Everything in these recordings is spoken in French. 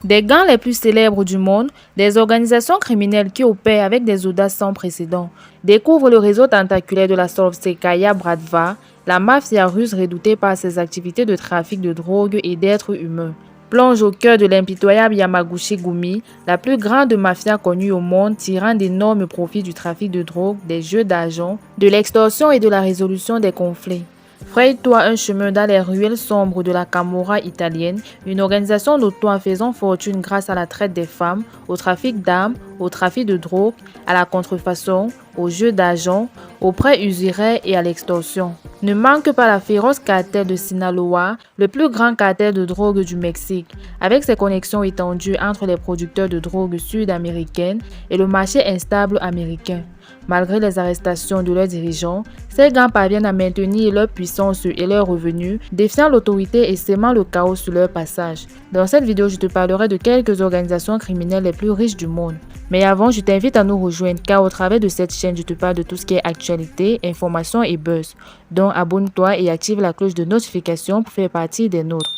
Des gangs les plus célèbres du monde, des organisations criminelles qui opèrent avec des audaces sans précédent. Découvre le réseau tentaculaire de la Solovtskaya Bratva, la mafia russe redoutée par ses activités de trafic de drogue et d'êtres humains. Plonge au cœur de l'impitoyable Yamaguchi-Gumi, la plus grande mafia connue au monde, tirant d'énormes profits du trafic de drogue, des jeux d'argent, de l'extorsion et de la résolution des conflits. Fraye-toi un chemin dans les ruelles sombres de la Camorra italienne, une organisation notoire faisant fortune grâce à la traite des femmes, au trafic d'armes, au trafic de drogue, à la contrefaçon, aux jeux d'argent, aux prêts usuraires et à l'extorsion. Ne manque pas la féroce cartel de Sinaloa, le plus grand cartel de drogue du Mexique, avec ses connexions étendues entre les producteurs de drogue sud-américaines et le marché instable américain. Malgré les arrestations de leurs dirigeants, ces gangs parviennent à maintenir leur puissance et leurs revenus, défiant l'autorité et sémant le chaos sur leur passage. Dans cette vidéo, je te parlerai de quelques organisations criminelles les plus riches du monde. Mais avant, je t'invite à nous rejoindre car au travers de cette chaîne, je te parle de tout ce qui est actualité, information et buzz. Donc abonne-toi et active la cloche de notification pour faire partie des nôtres.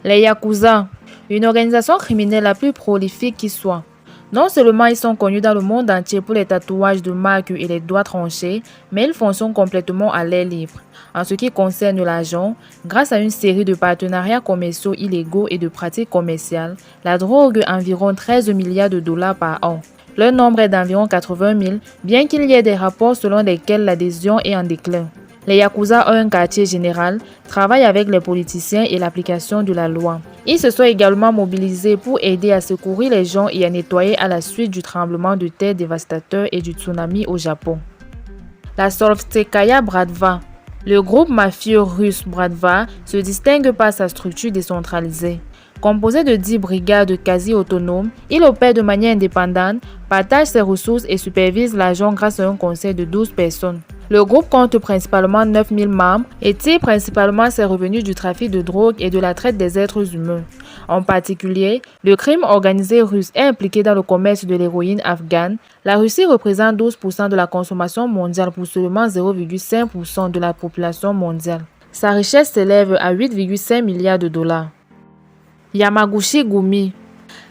Les Yakuza, une organisation criminelle la plus prolifique qui soit. Non seulement ils sont connus dans le monde entier pour les tatouages de marque et les doigts tranchés, mais ils fonctionnent complètement à l'air libre. En ce qui concerne l'argent, grâce à une série de partenariats commerciaux illégaux et de pratiques commerciales, la drogue environ 13 milliards de dollars par an. Leur nombre est d'environ 80 000, bien qu'il y ait des rapports selon lesquels l'adhésion est en déclin. Les Yakuza ont un quartier général, travaillent avec les politiciens et l'application de la loi. Ils se sont également mobilisés pour aider à secourir les gens et à nettoyer à la suite du tremblement de terre dévastateur et du tsunami au Japon. La Solovtskaya Bratva. Le groupe mafieux russe Bratva se distingue par sa structure décentralisée. Composé de 10 brigades quasi autonomes, il opère de manière indépendante, partage ses ressources et supervise l'argent grâce à un conseil de 12 personnes. Le groupe compte principalement 9 000 membres et tire principalement ses revenus du trafic de drogue et de la traite des êtres humains. En particulier, le crime organisé russe est impliqué dans le commerce de l'héroïne afghane. La Russie représente 12% de la consommation mondiale pour seulement 0,5% de la population mondiale. Sa richesse s'élève à 8,5 milliards de dollars. Yamaguchi-Gumi.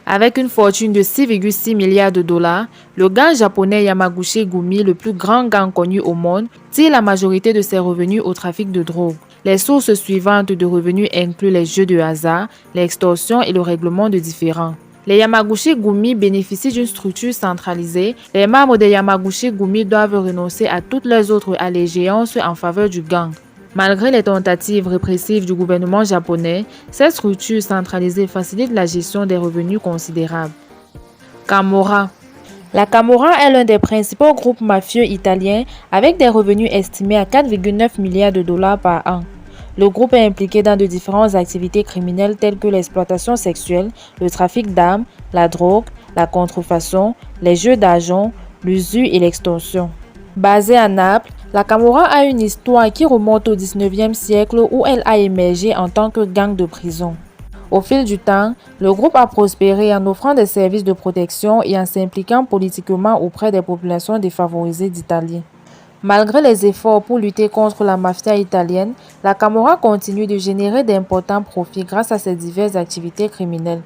Avec une fortune de 6,6 milliards de dollars, le gang japonais Yamaguchi-Gumi, le plus grand gang connu au monde, tire la majorité de ses revenus au trafic de drogue. Les sources suivantes de revenus incluent les jeux de hasard, l'extorsion et le règlement de différends. Les Yamaguchi-Gumi bénéficient d'une structure centralisée. Les membres des Yamaguchi-Gumi doivent renoncer à toutes leurs autres allégeances en faveur du gang. Malgré les tentatives répressives du gouvernement japonais, cette structure centralisée facilite la gestion des revenus considérables. Camorra. La Camorra est l'un des principaux groupes mafieux italiens avec des revenus estimés à 4,9 milliards de dollars par an. Le groupe est impliqué dans de différentes activités criminelles telles que l'exploitation sexuelle, le trafic d'armes, la drogue, la contrefaçon, les jeux d'argent, l'usure et l'extorsion. Basée à Naples, la Camorra a une histoire qui remonte au XIXe siècle où elle a émergé en tant que gang de prison. Au fil du temps, le groupe a prospéré en offrant des services de protection et en s'impliquant politiquement auprès des populations défavorisées d'Italie. Malgré les efforts pour lutter contre la mafia italienne, la Camorra continue de générer d'importants profits grâce à ses diverses activités criminelles.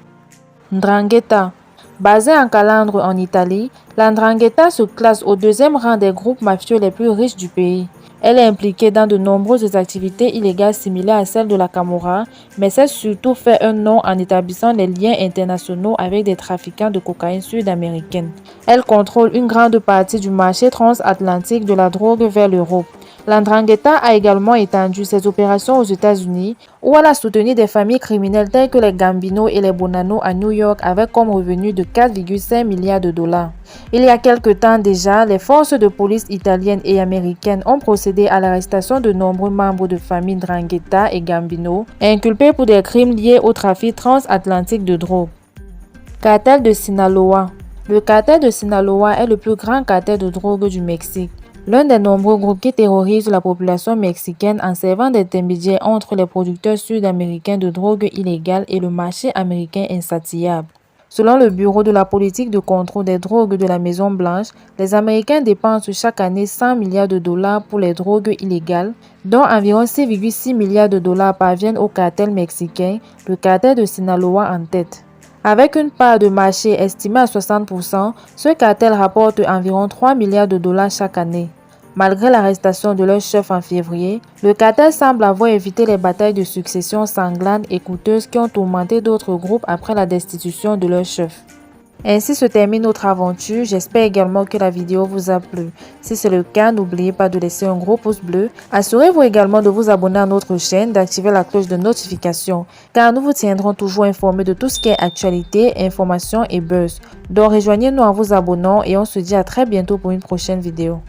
'Ndrangheta. Basée en Calandre en Italie, la 'Ndrangheta se classe au deuxième rang des groupes mafieux les plus riches du pays. Elle est impliquée dans de nombreuses activités illégales similaires à celles de la Camorra, mais s'est surtout fait un nom en établissant des liens internationaux avec des trafiquants de cocaïne sud-américaine. Elle contrôle une grande partie du marché transatlantique de la drogue vers l'Europe. La 'Ndrangheta a également étendu ses opérations aux États-Unis, où elle a soutenu des familles criminelles telles que les Gambino et les Bonanno à New York avec comme revenu de 4,5 milliards de dollars. Il y a quelque temps déjà, les forces de police italiennes et américaines ont procédé à l'arrestation de nombreux membres de familles 'Ndrangheta et Gambino, inculpés pour des crimes liés au trafic transatlantique de drogue. Cartel de Sinaloa. Le cartel de Sinaloa est le plus grand cartel de drogue du Mexique. L'un des nombreux groupes qui terrorisent la population mexicaine en servant d'intermédiaire entre les producteurs sud-américains de drogue illégale et le marché américain insatiable. Selon le Bureau de la politique de contrôle des drogues de la Maison-Blanche, les Américains dépensent chaque année 100 milliards de dollars pour les drogues illégales, dont environ 6,6 milliards de dollars parviennent au cartel mexicain, le cartel de Sinaloa en tête. Avec une part de marché estimée à 60%, ce cartel rapporte environ 3 milliards de dollars chaque année. Malgré l'arrestation de leur chef en février, le cartel semble avoir évité les batailles de succession sanglantes et coûteuses qui ont tourmenté d'autres groupes après la destitution de leur chef. Ainsi se termine notre aventure. J'espère également que la vidéo vous a plu. Si c'est le cas, n'oubliez pas de laisser un gros pouce bleu. Assurez-vous également de vous abonner à notre chaîne, d'activer la cloche de notification, car nous vous tiendrons toujours informés de tout ce qui est actualité, information et buzz. Donc rejoignez-nous en vous abonnant et on se dit à très bientôt pour une prochaine vidéo.